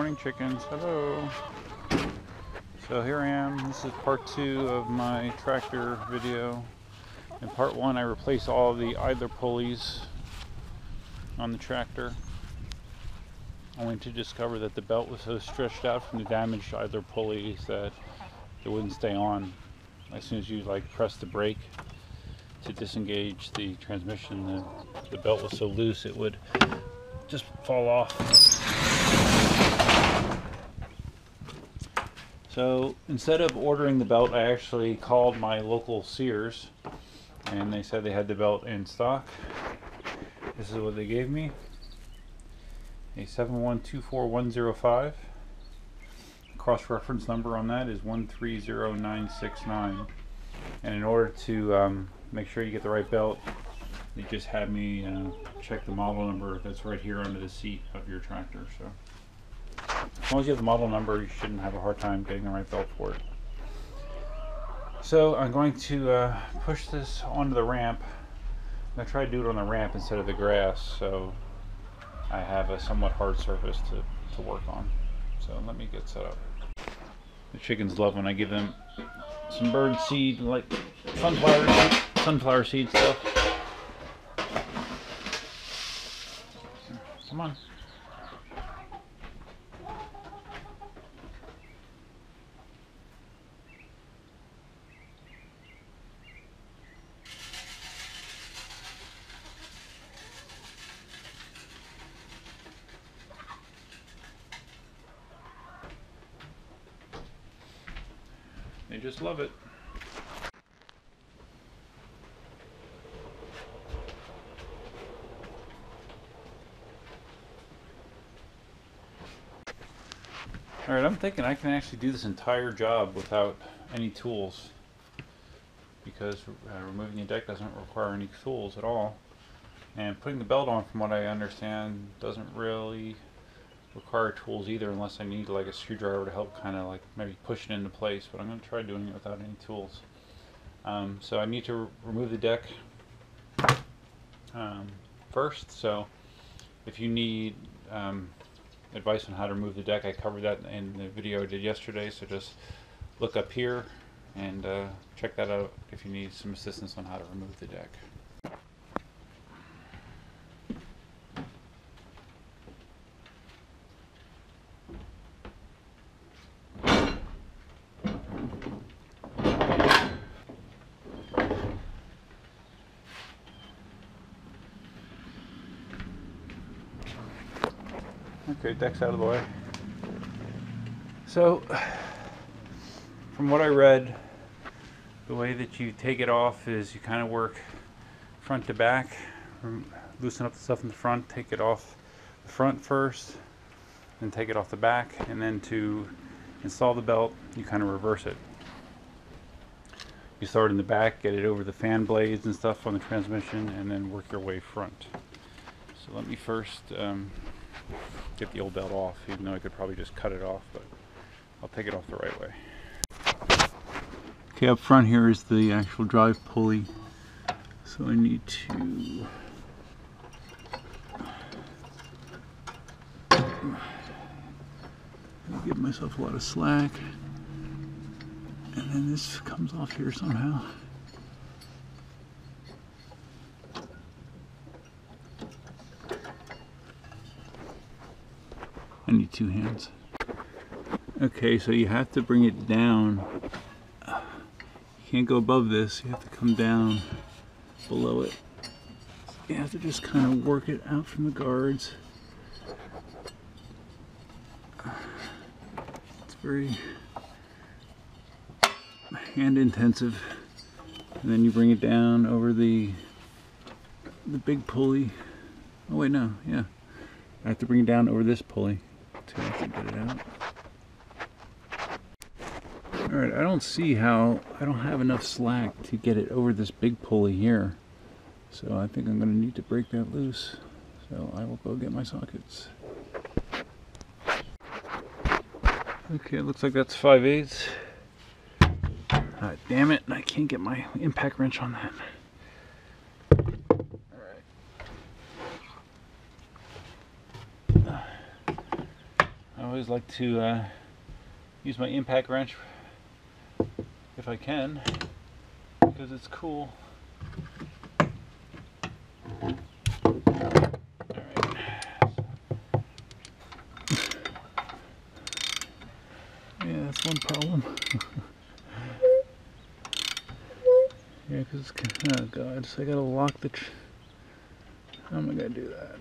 morning, chickens. Hello. So here I am. This is part 2 of my tractor video. In part 1, I replaced all of the idler pulleys on the tractor, only to discover that the belt was so stretched out from the damaged idler pulleys that it wouldn't stay on. As soon as you press the brake to disengage the transmission, the belt was so loose it would just fall off. So instead of ordering the belt, I actually called my local Sears and they said they had the belt in stock. This is what they gave me: a 7124105. Cross-reference number on that is 130969. And in order to make sure you get the right belt, they just had me check the model number that's right here under the seat of your tractor. So as long as you have the model number, you shouldn't have a hard time getting the right belt for it. So I'm going to push this onto the ramp. I'm going to try to do it on the ramp instead of the grass, so I have a somewhat hard surface to work on. So let me get set up. The chickens love when I give them some bird seed, like sunflower seed stuff. Come on. They just love it. Alright, I'm thinking I can actually do this entire job without any tools, because removing the deck doesn't require any tools at all, and putting the belt on, from what I understand, doesn't really require tools either, unless I need a screwdriver to help maybe push it into place. But I'm going to try doing it without any tools. So I need to remove the deck first. So if you need advice on how to remove the deck, I covered that in the video I did yesterday, so just look up here and check that out if you need some assistance on how to remove the deck. Okay, deck's out of the way. So, from what I read, the way that you take it off is you kind of work front to back, loosen up the stuff in the front, take it off the front first, then take it off the back, and then to install the belt, you kind of reverse it. You start in the back, get it over the fan blades and stuff on the transmission, and then work your way front. So let me first get the old belt off, even though I could probably just cut it off, but I'll take it off the right way. Okay, up front here is the actual drive pulley. So I need to give myself a lot of slack. And then this comes off here somehow. I need two hands. Okay, so you have to bring it down. You can't go above this, you have to come down below it. You have to just kind of work it out from the guards. It's very hand intensive. And then you bring it down over the big pulley. Oh wait, no, yeah. I have to bring it down over this pulley to actually get it out. Alright, I don't see how, I don't have enough slack to get it over this big pulley here. So I think I'm going to need to break that loose. So I will go get my sockets. Okay, it looks like that's 5/8. Damn it, I can't get my impact wrench on that. always like to use my impact wrench if I can, because it's cool. Yeah, that's one problem. Yeah, because it's kind of, oh god, so I gotta lock the how am I gonna do that?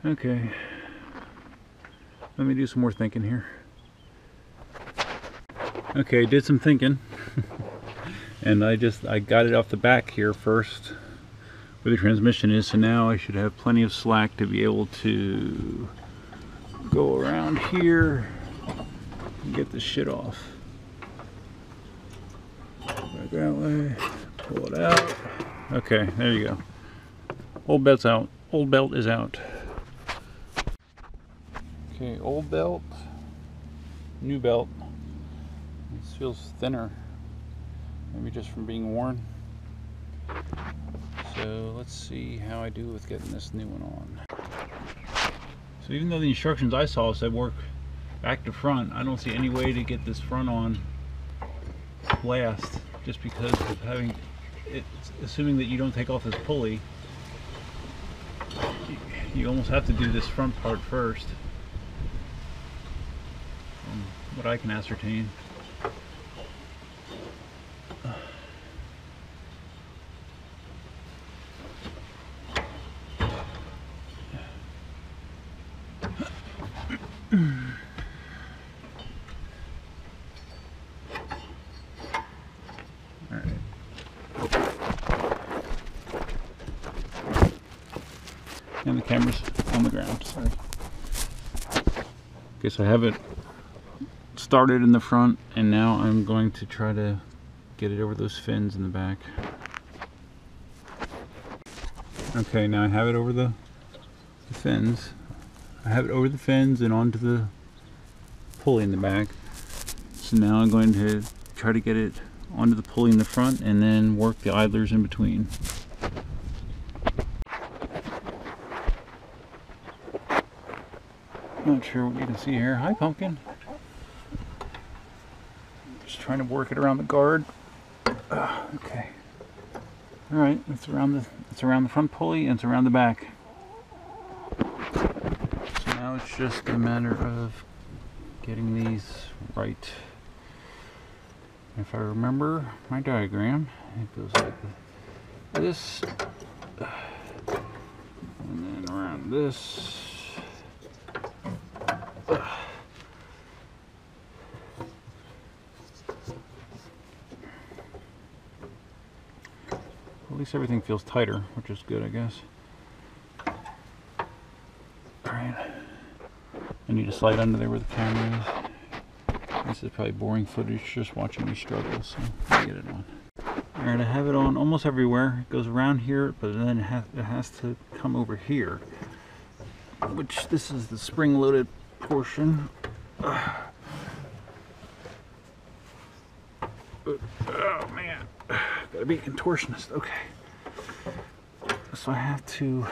Okay, let me do some more thinking here. Okay, did some thinking. And I got it off the back here first where the transmission is, so now I should have plenty of slack to be able to go around here and get this shit off. Right that way, pull it out. Okay, there you go. Old belt's out. Old belt is out. Okay, old belt, new belt. This feels thinner, maybe just from being worn. So let's see how I do with getting this new one on. So even though the instructions I saw said work back to front, I don't see any way to get this front on last, just because of having it, assuming that you don't take off this pulley, you almost have to do this front part first, from what I can ascertain. And the camera's on the ground, sorry. Okay, so I have it started in the front, and now I'm going to try to get it over those fins in the back. Okay, now I have it over the fins. I have it over the fins and onto the pulley in the back. So now I'm going to try to get it onto the pulley in the front and then work the idlers in between. Not sure what you can see here. Hi, Pumpkin. Just trying to work it around the guard. Okay. All right, it's around the front pulley and it's around the back. So now it's just a matter of getting these right. If I remember my diagram, it goes like this, and then around this. At least everything feels tighter, which is good, I guess. Alright. I need to slide under there where the camera is. This is probably boring footage, just watching me struggle, so I'll get it on. Alright, I have it on almost everywhere. It goes around here, but then it has to come over here. Which, this is the spring-loaded portion. Oh man, gotta be a contortionist. Okay, so I have to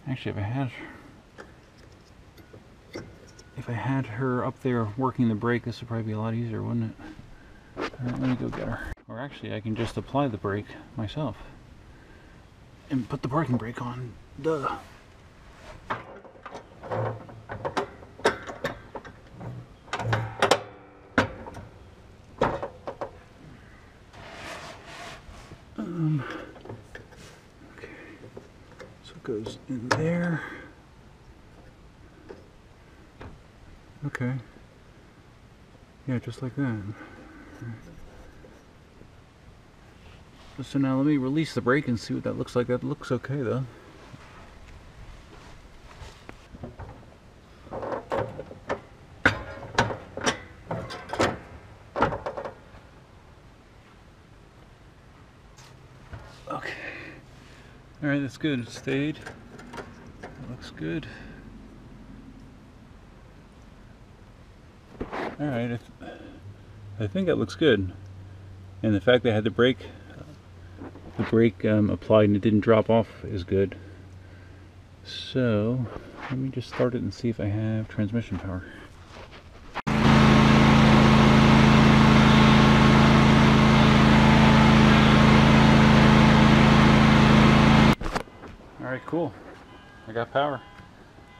actually, if I had her up there working the brake, this would probably be a lot easier, wouldn't it? All right, let me go get her. Or actually, I can just apply the brake myself and put the parking brake on. Duh. Okay, so it goes in there. Okay. Yeah, just like that. So now let me release the brake and see what that looks like. That looks okay though. Okay. Alright, that's good. It stayed. That looks good. Alright, I think that looks good. And the fact that I had the brake the brake applied and it didn't drop off is good. So let me just start it and see if I have transmission power. Alright, cool. I got power.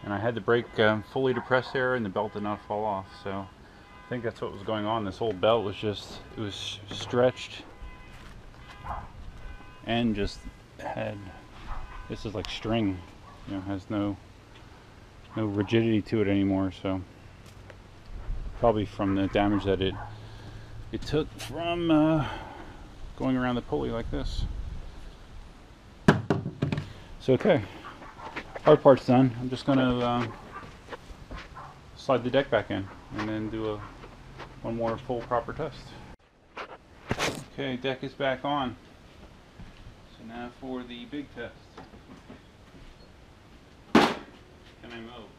And I had the brake fully depressed there and the belt did not fall off. So I think that's what was going on. This whole belt was just, it was stretched and just had, this is like string, you know, has no rigidity to it anymore. So probably from the damage that it took from going around the pulley like this. So okay, hard part's done. I'm just gonna slide the deck back in and then do one more full proper test. Okay, deck is back on. So now for the big test. Can I move?